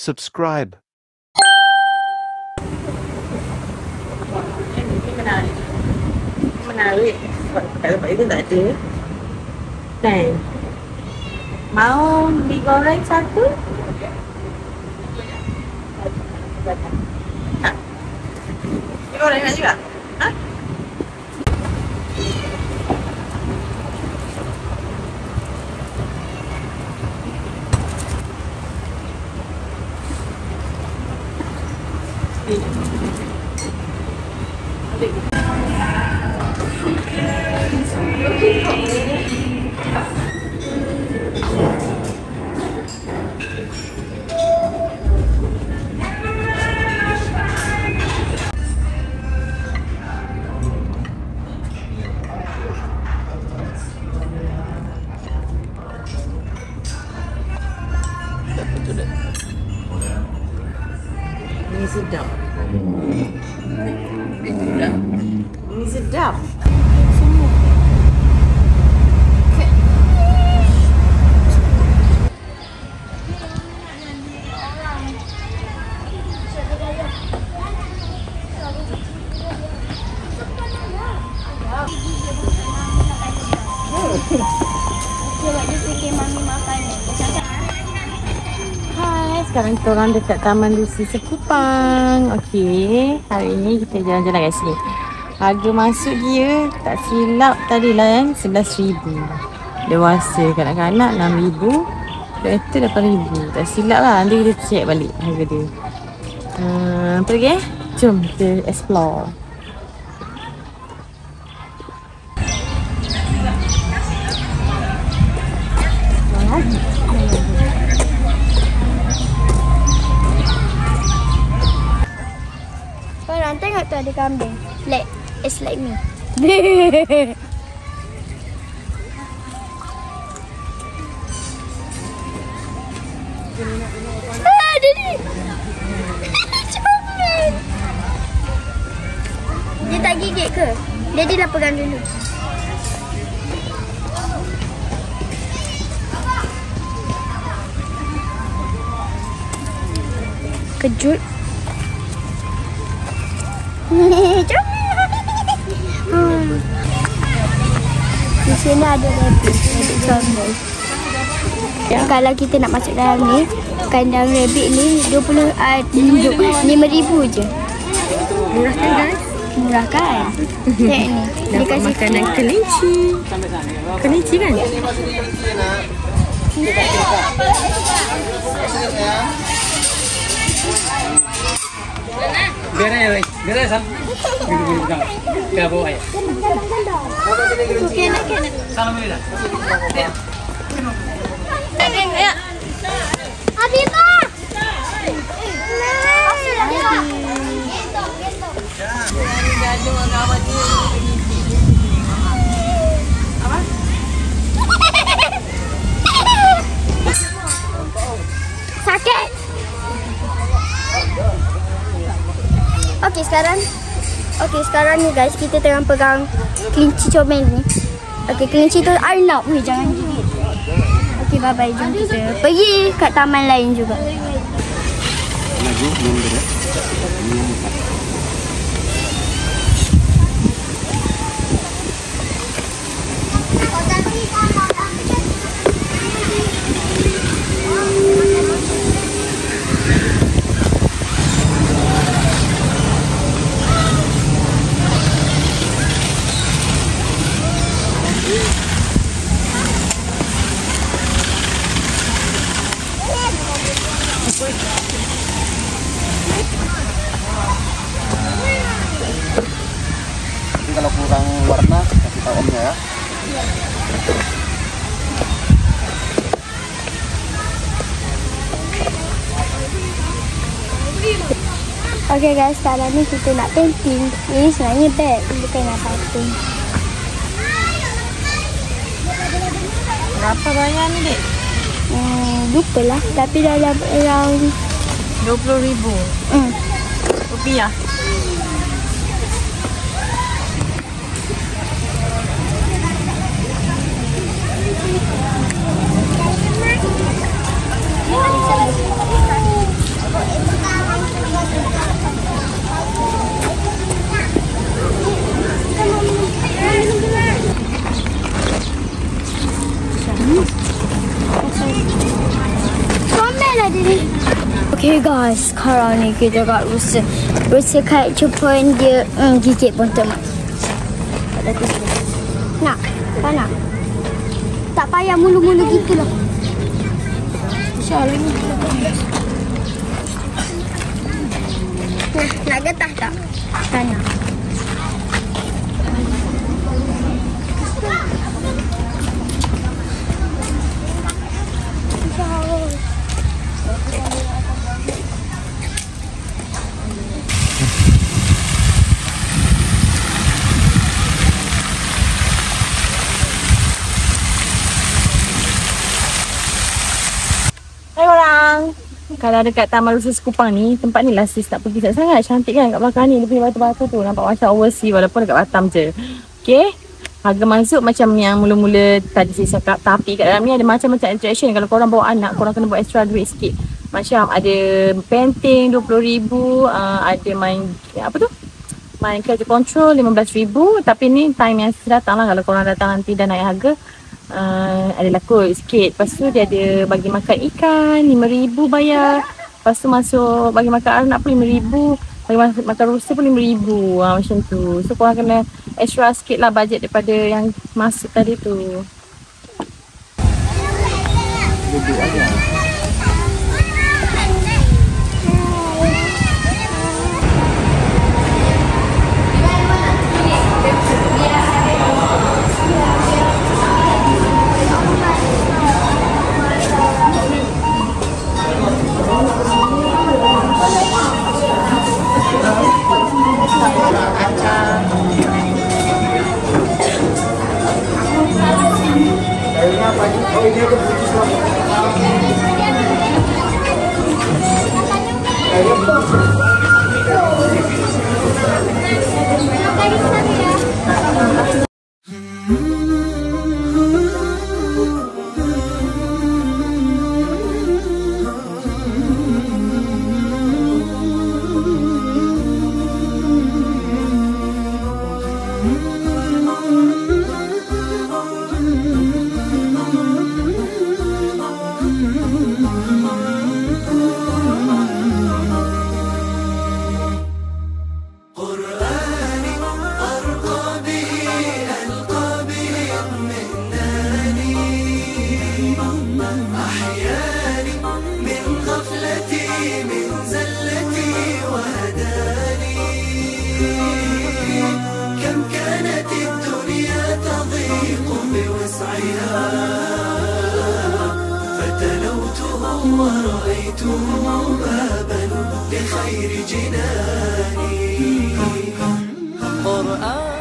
subscribe. Menarik. Kalau Pak itu tak ada. Dan mau digoreng satu? Digoreng nak juga? Ha? Ini sedap. Ini sedap. Hai, sekarang kita orang dekat Taman Lucy Sekupang. Okey, hari ini kita jalan-jalan kat sini. Harga masuk dia tak silap tadi lah kan, RM11,000. Dewasa kanak-kanak RM6,000. Kereta RM8,000. Tak silap lah, nanti kita check balik harga dia. Pergi jom kita explore. Korang tengok tu ada kambing. It's like me. Daddy. Comel. Dia tak gigit ke? Daddy dah pegang dulu. Kejut. Di sini ada rabbit comel. Kalau kita nak masuk dalam ni, kandang rabbit ni 5,000 je. Murah kan guys? Murah kan? Tengok ni. Dia Dapat kasih makanan kelinci. Kelinci kan? Biar aja, biar aja Sam. Duduk belakang. Kita bawa aja. Salam dulu dah. Ayo. Habibah. Sakit. Okey, sekarang ni guys, kita tengah pegang kelinci comel ni. Okey, kelinci tu Arnab ni, jangan gigit. Okey, bye-bye. Jom kita pergi kat taman lain juga. Kalau kurang warna kasih tahu omnya ya. Okay guys, sekarang ni kita nak painting. Ini sebenarnya bag, bukan nak painting. Berapa bayar ni dek? Lupalah, tapi dalam around RM20,000 rupiah. Sekarang ni kita kat Rusa. Rusa kat Jepun dia gigit bontot mak. Tak ada tu. Nak? Tak nak? Tak payah mulu-mulu gitu lah. InsyaAllah ni. Nak getah tak? Tak nak. Hai orang. Kalau dekat Taman Rusa Sekupang ni, tempat ni lah sis tak pergi sangat. Cantik kan kat belakang ni. Dia punya batu-batu tu nampak macam overseas walaupun dekat Batam je. Okay. Harga masuk macam yang mula-mula tadi saya cakap. Tapi kat dalam ni ada macam-macam attraction. Kalau korang bawa anak, korang kena buat extra duit sikit. Macam ada painting RM20,000. Ada main, apa tu? Main character control RM15,000. Tapi ni time yang saya datang lah. Kalau korang datang nanti dah naik harga. Adalah kot sikit. Lepas tu dia ada bagi makan ikan RM5,000 bayar. Lepas tu masuk bagi makan anak pun RM5,000. Bagi makan rusa pun RM5,000. Macam tu. So korang kena extra sikit lah bajet daripada yang masuk tadi tu. Duduk aja. ورأيته بابا لخير جناني قرآن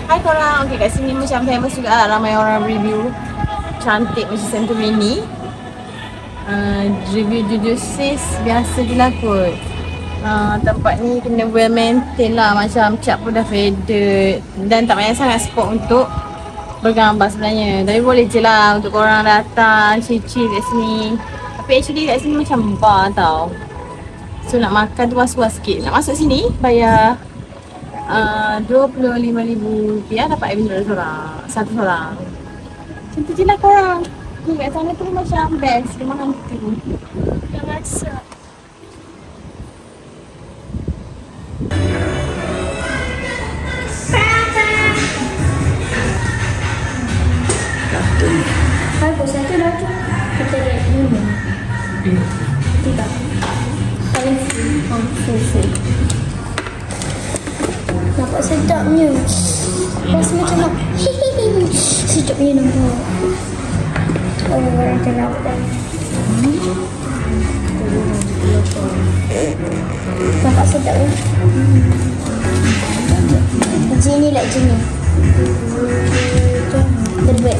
Hai korang, okay, kat sini macam famous juga lah, ramai orang review cantik macam Santorini. Review juices biasa je lah kot. Tempat ni kena well maintain lah, macam cat pun dah faded dan tak banyak sangat spot untuk bergambar sebenarnya. Tapi boleh je lah untuk korang datang chill-chill kat sini. Tapi actually kat sini macam bar tau. So nak makan tu was-was sikit. Nak masuk sini bayar RM25,000 dapat air mineral satu orang. Macam tu je lah korang. Ni kat sana tu macam best, rumah hantu. Yang rasa bagus, satu dah tu. Kita lihat dulu. Tiga. Paling full. Nampak sedapnya. Rasa macam nak sedapnya nampak. Macam nampak. Nampak sedap kan? Jenis lah jenis. Berbet.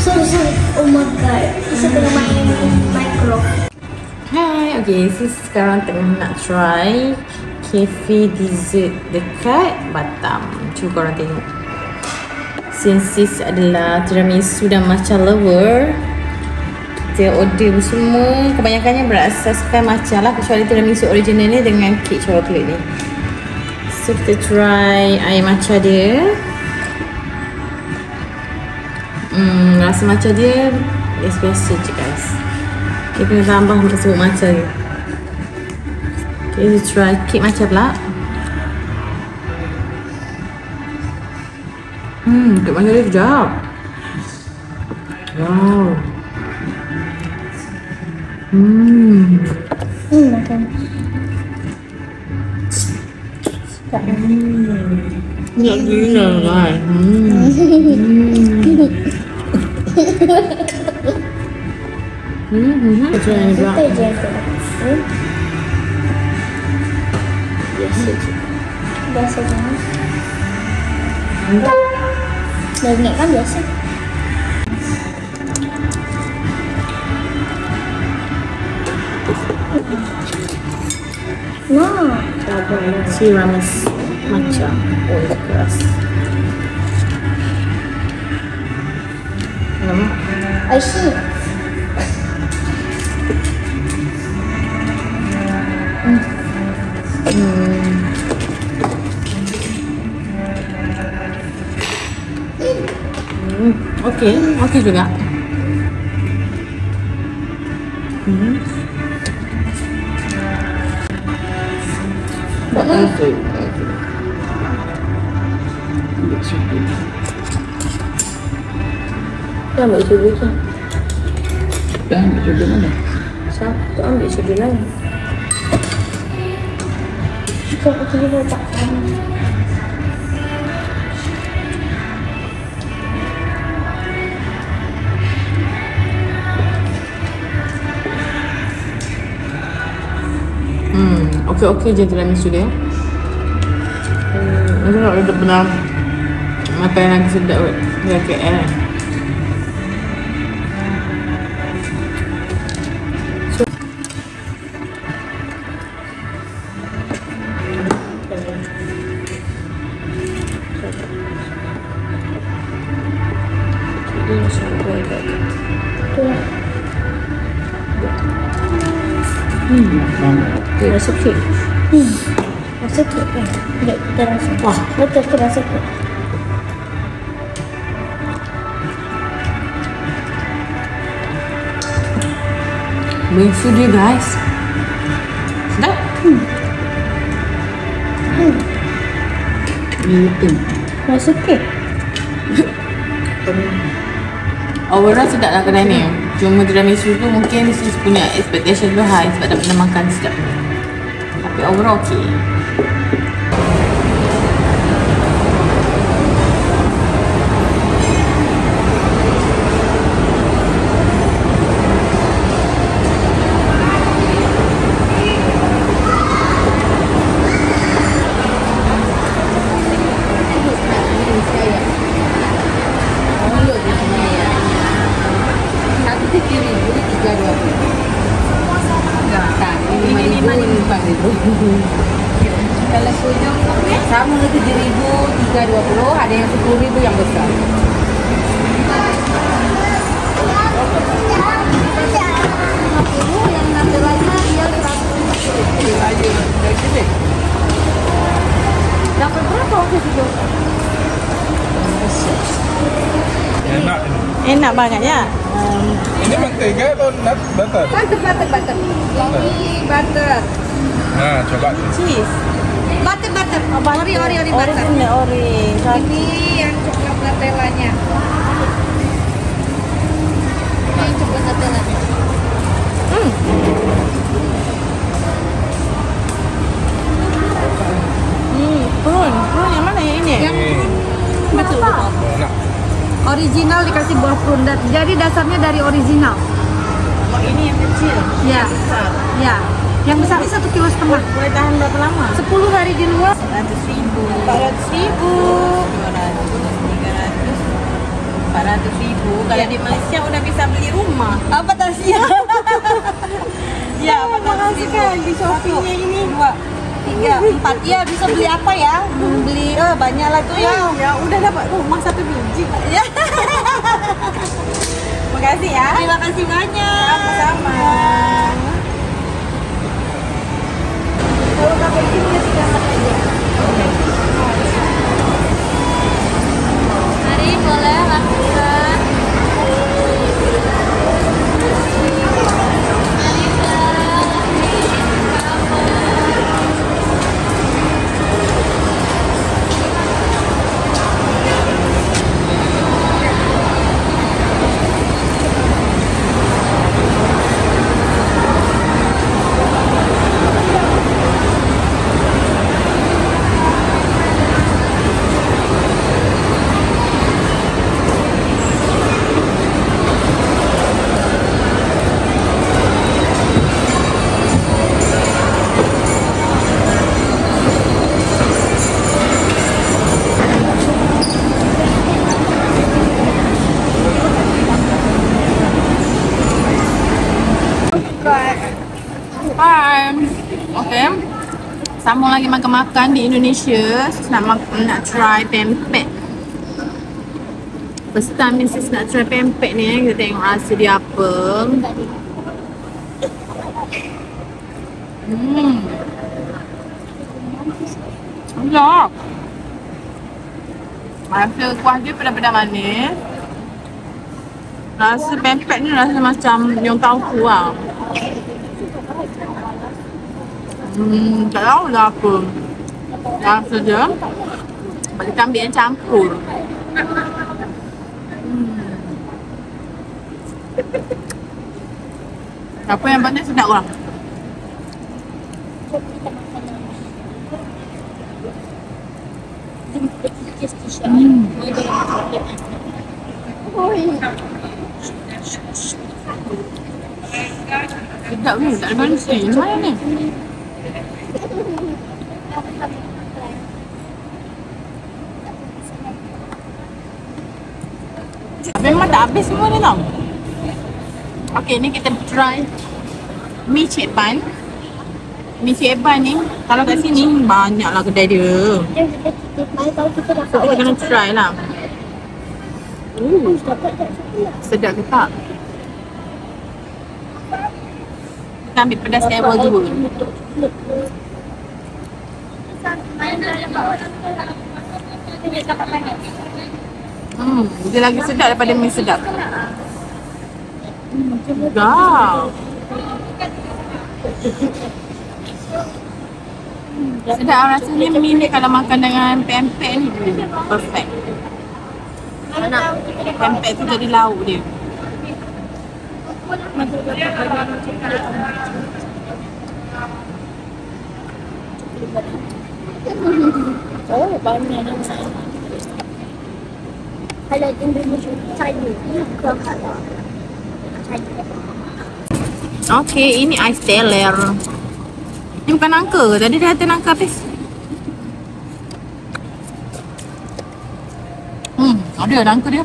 Sorry. Oh my god. Saya tengah main Minecraft. Hai, okay, so sekarang tengah nak try cafe dessert dekat Batam. Cuba korang tengok. Since sis adalah tiramisu dan matcha lover, kita order semua kebanyakannya berasaskan matcha lah, kecuali tiramisu original ni dengan kek coklat ni. So kita try air matcha dia. Rasa matcha dia biasa-biasa je guys. Dia kena tambah sebut matcha ni. Okay, kita try kek matcha pula. Kek matcha dia sedap. Wow. Makan. Nak gila kan. Macam ni pula. Kita je tu. Biasa je. Dah ingat kan biasa. Nah, Tiramis matcha. Oh, itu keras. Nampak? I see. Okey juga. Dah ambil sudu tu. Dah ambil sudu mana? Siapa ambil sudu lain? Kau pergi letak sana. Okey je tiramisu dia. Macam nak ada pernah makan yang lagi sedap kot dekat KL kan. Dia macam buat kat tu lah. Rasa kek. Rasa kek kan? Tidak, kita rasa. Wah. Betul, kita rasa kek. Bisu dia guys. Sedap. Rasa kek. Overall sedap lah kedai ni. Cuma tiramisu tu mungkin sis punya expectation tu high sebab dah pernah makan sedap. Tapi overall okey. Kalau kunjung sama 7.000, 320, ada yang 10.000 yang besar. Yang naturalnya dia 100. Dapat berapa waktu itu? Enak ini. Enak banget ya. Ini mentega atau nut butter? Butter. Ini butter. Nah, coba. Cheese. Butter. Ori butter. Original ori. Ini yang coklat Nutellanya. Ini yang coklat Nutellanya. Prune yang mana yang ini? Yang betul. Enak. Original dikasih buah prune. Jadi dasarnya dari original. Oh, ini yang kecil. Ya. Besar. Ya. Yang besar ini 1,5 kilo. Boleh tahan berapa lama? 10 hari di luar. 100.000. 400.000. 200, 300, 400.000. Kalau di Malaysia udah bisa beli rumah. Apa tasnya? Ya, 400.000 di Shopee-nya ini. 2, 3, 4. Iya, bisa beli apa ya? Beli banyak lah tuh ya. Ya, udah dapat rumah 1 biji. Ya. Makasih ya. Terima kasih banyak. Sama-sama. Kalau kamu ini boleh 3 aja. Mari boleh lakukan. Hai. Okay. Sambung lagi makan-makan di Indonesia. Nak try pempek. First time ni sis nak try pempek ni. Kita tengok rasa dia apa. Sedap. Rasa kuah dia pedas-pedas manis. Rasa pempek ni rasa macam yang tauku lah. Tak tahu lah apa. Rasa dia kita ambil yang campur. Apa yang paling sedap orang? Sedap ni, tak ada manis ni. Mana ni? Memang tak habis semua ni tau. Okay, ni kita try mi cik pan. Mi cik pan ni, kalau kat sini banyak lah kedai dia. So kita kena try lah. Sedap ke tak? Kita ambil pedas level 2. Dia lagi sedap daripada mi sedap. Sedap. Sedap rasanya mi ni kalau makan dengan pempek ni perfect. Pempek tu jadi lauk dia. Oh, banyak ni. Kalau Indonesia China ni kalau Okay, ini ais teler. Ini bukan nangka ke? Tadi dah ada nangka habis. Ada nangka dia.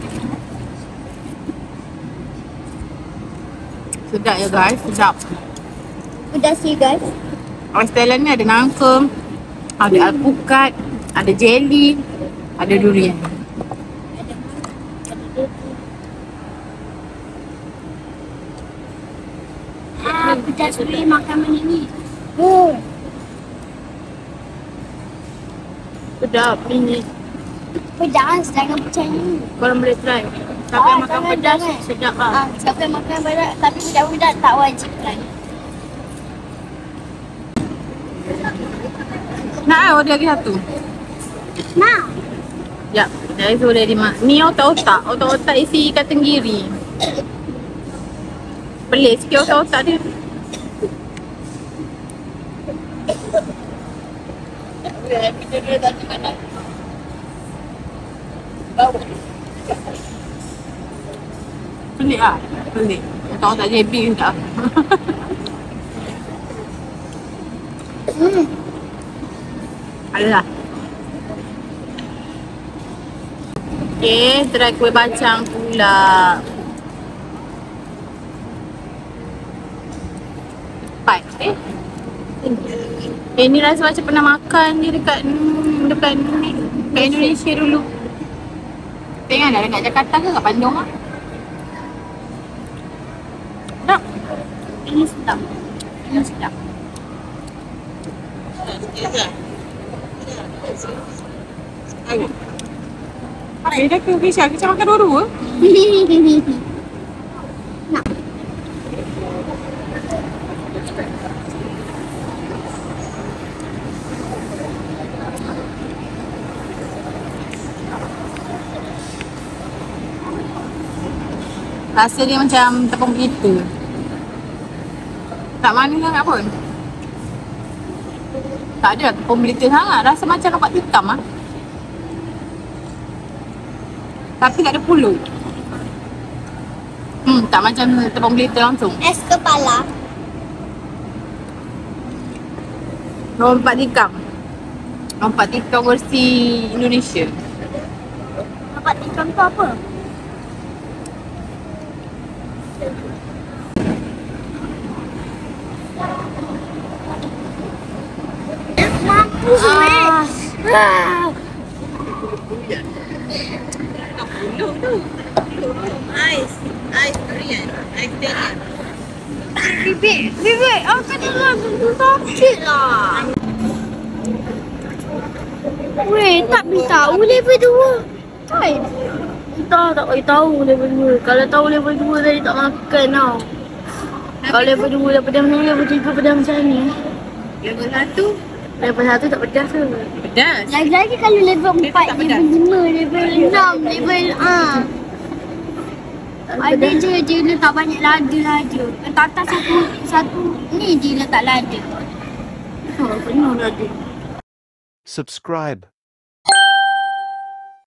Sedap ya guys, sedap. Udah sih guys. Ais Thailand ni ada nangka, ada alpukat, ada jelly, ada durian. Pedas boleh makan mana ni? Sedap ni. Pedas, jangan percaya. Korang boleh try. Siapa yang makan jangan, pedas, jangan. sedap lah. Siapa yang makan pedas, tapi pedas-pedas tak wajib kan? Nak order lagi satu? Nak. Sekejap, dari tu boleh dimak. Ni otak-otak. Otak-otak isi ikan tenggiri. Pelik sikit otak-otak dia. Pelik lah. Pelik. Otak-otak JB ke tak? Adalah. Okay, try kuih bacang pula. Cepat. Ni rasa macam pernah makan ni dekat Indonesia dulu. Tengok dah dekat Jakarta ke kat Bandung lah. Sedap. Ini sedap. Ini sedap. Beda ke Kisha? Kisha makan dua-dua? Nak. Rasa dia macam tepung kita. Tak manis sangat pun. Tak ada tepung belita sangat. Rasa macam lemak hitam lah. Tapi tak ada pulut. Tak macam tepung belita langsung. Es kepala. Lompat tikam. Lompat tikam versi Indonesia. Dapat tikam tu apa? Mampus Pulut tu. Ais durian. Ais durian. Bibik, apa ni lah? Sakit lah. Weh, tak beritahu level 2. Kan? Tak bagi tahu level 2. Kalau tahu level 2 tadi tak makan tau. Kalau level 2 dah pedas macam ni, level 3 pedas macam ni. Level 1 Level 1 tak pedas ke? pedas. Lagi-lagi kalau level 4, tak pedas. level 5, level 6, level ada je dia letak banyak lada je. Atas satu ni dia letak lada. Penuh lada. Subscribe.